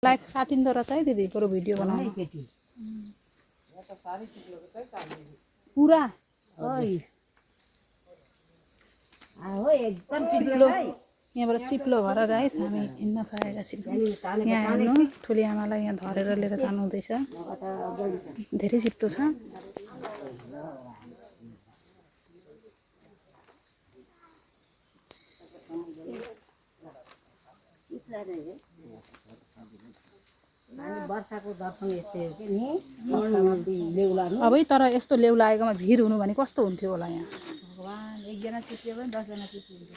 Life काटिँदो रहेछ है दिदी बरु भिडियो बनाउनु पुरा चिप्लो यहाँबाट चिप्लो भएर गाइस हामी हिँड्न सकेका छौँ। यहाँ हेर्नु ठुली आमालाई यहाँ धरेर लिएर जानु हुँदैछ। धेरै चिप्लो छ। अब तर यस्तो लेउ लागेकोमा भिड हुनु भने कस्तो हुन्थ्यो होला यहाँ। भगवान एकजना चिप्लियो भने 10 जना चिप्लिन्छ।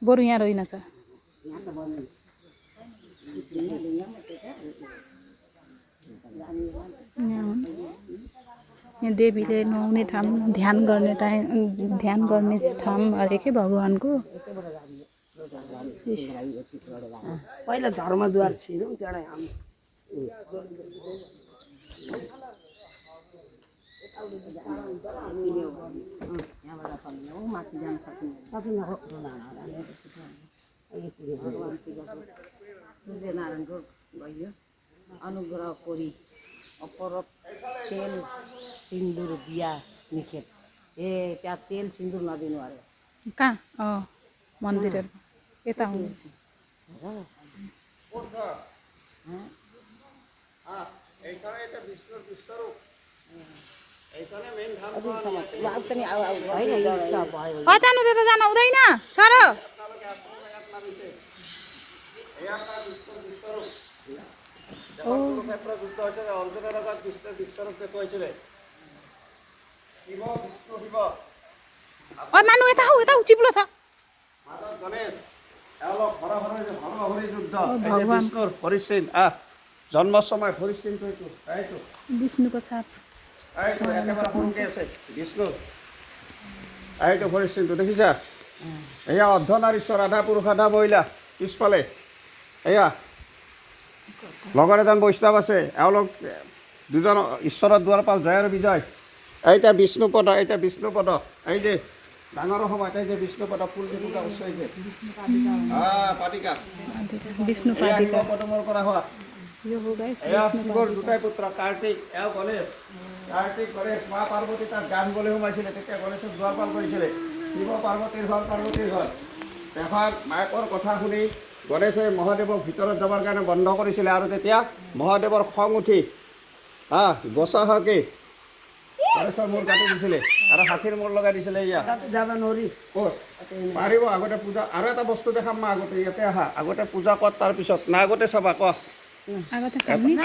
बरु यहाँ रहेनछ। यहाँ देवीले नुहाउने ठाउँ ध्यान गर्ने ठाउँ अरे के भगवानको पहिला धर्मद्वार छिरौँ त्यहाँ हामी सूर्यनारायणको भयो अनुग्रह कोरी अपरत तेल सिन्दुर दिया निखेत त्यहाँ तेल सिन्दुर नदिनु अरे कहाँ मन्दिरहरू यता हुनु जानु त्यता जान हुँदैन सर। मानु यता हौ यता चिप्लो छ। जन्म समय विष्णुको छाप विष्णु फरिसिंह দেখিছা এয়া অর্ধনারীশ্বৰ আধা পুৰুষ আধা মহিলা পিছফালে এয়া লগৰ এজন বৈষ্ণৱ আছে এওঁলোক দুজন ঈশ্বৰৰ দুৱাৰপাল জয় আৰু বিজয় এইটা বিষ্ণুপদ এইটা বিষ্ণুপদ এই যে ডাঙৰ সময়ত এই যে বিষ্ণুপদ ফুল দি পূজা কৰিছে এই যে পাটিকা विष्णु पाटिका পদমৰ পৰা হোৱা यो हो गाइस এয়া শিৱৰ দুটাই পুত্ৰ কাৰ্তিক এওঁ গণেশ কাৰ্তিক গণেশ মা পাৰ্বতী তাত গান গলে সোমাইছিলে তেতিয়া গণেশক দুৱাৰপাল কৰিছিলে শিৱ পাৰ্বতীৰ ঘৰ এখন মায়েকৰ কথা শুনি গণেশে মহাদেৱক ভিতৰত যাবৰ কাৰণে বন্ধ কৰিছিলে আৰু তেতিয়া মহাদেৱৰ খং উঠি গছা হকে গণেশৰ মূৰ কাটি দিছিলে আৰু হাতীৰ মূৰ লগাই দিছিলে। ইয়াত যাব নোৱাৰি ক'ত পাৰিব আগতে পূজা আৰু এটা বস্তু দেখাম মা আগতে ইয়াতে আহা আগতে পূজা কৰ তাৰপিছত না আগতে চাবা ক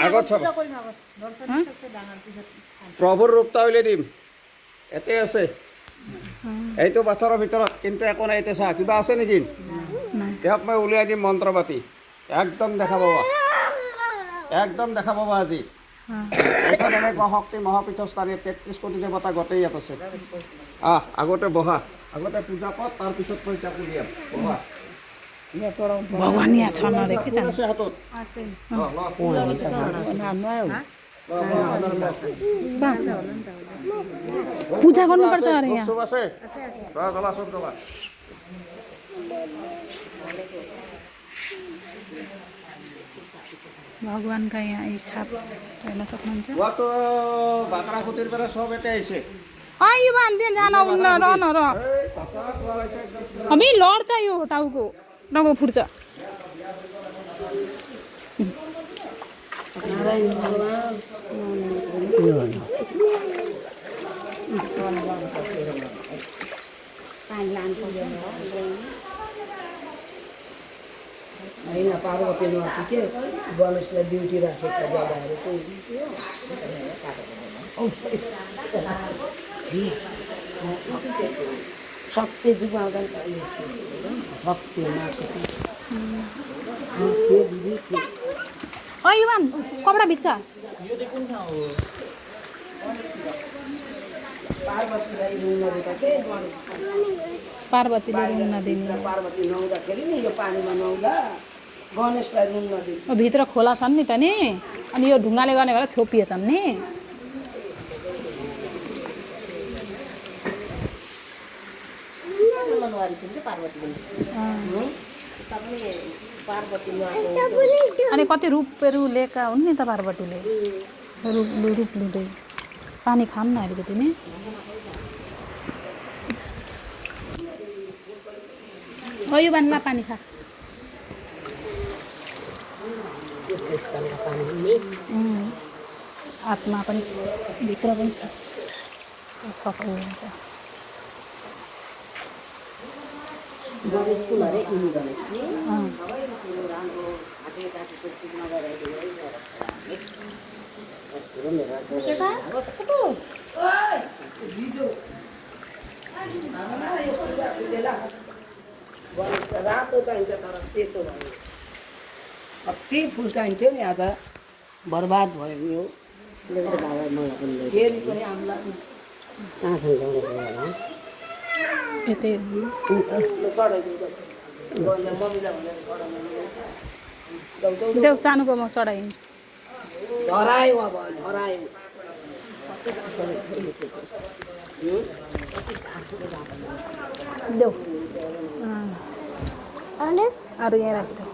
আগত চাবা প্ৰভুৰ ৰূপটা উলিয়াই দিম এতে আছে এইটো পাথৰৰ ভিতৰত কিন্তু একো নাই। এতিয়া চা কিবা আছে নেকি তেওঁক মই উলিয়াই দিম মন্ত্ৰ পাতি একদম দেখা পাবা একদম দেখা পাবা আজি এইখন এনেকুৱা শক্তি মহাপীঠস্থানী 33 কোটি দেৱতা গোটেই ইয়াত আছে। আগতে বহা আগতে পূজা কৰ তাৰপিছত পইচা উলিয়াম বহা भगवान यहाँ छ नदेखि আছে হাতত पूजा गर्नुपर्छ अरे यहाँ সব আছে দলা সব দলা भगवानका यहाँ एक छाप हेर्न सक्नुहुन्छ। তো বাকৰাখুটিৰ পৰা সব এতে আহিছে यो बाँधिदियो जान उन्न रहन र अबे लड्छ यो टाउको टाउको फुट्छ। होइन पार्वती नआएको के गणेशलाई ड्युटी राखेको जाँदाखेरि शक्ति जुगाउँदा शक्ति युवान कपडा भिज्छ पार्वतीले रुङ नदिने पार्वती नुहाउँदाखेरि नि यो पानीमा नुहाउँदा गणेशलाई रुङ नदिने भित्र खोला छन् नि त नि अनि यो ढुङ्गाले गर्ने भएर छोपिएछन् नि नुहारी छन् कि पार्वती पनि उता पनि पार्वती अनि कति रूपहरू लिएका हुन् नि त पार्वतीले रूप लिँदै पानी खाऊँ न अलिकति नै यो बान्ला पानी खा आत्मा पनि भित्र पनि छ सफल हुन्छ गणेश फुल अरे यिनी गणेश गणेशलाई रातो चाहिन्छ तर सेतो भयो कति फुल चाहिन्थ्यो नि आज बर्बाद भयो नि हो फेरि पनि हामीलाई यतै चढाइदिन्छ मम्मीलाई भनेर चढाउनु देऊ चानुको म चढाइन् हरायो अब हरायो देऊ अरू यहाँ राखिदेऊ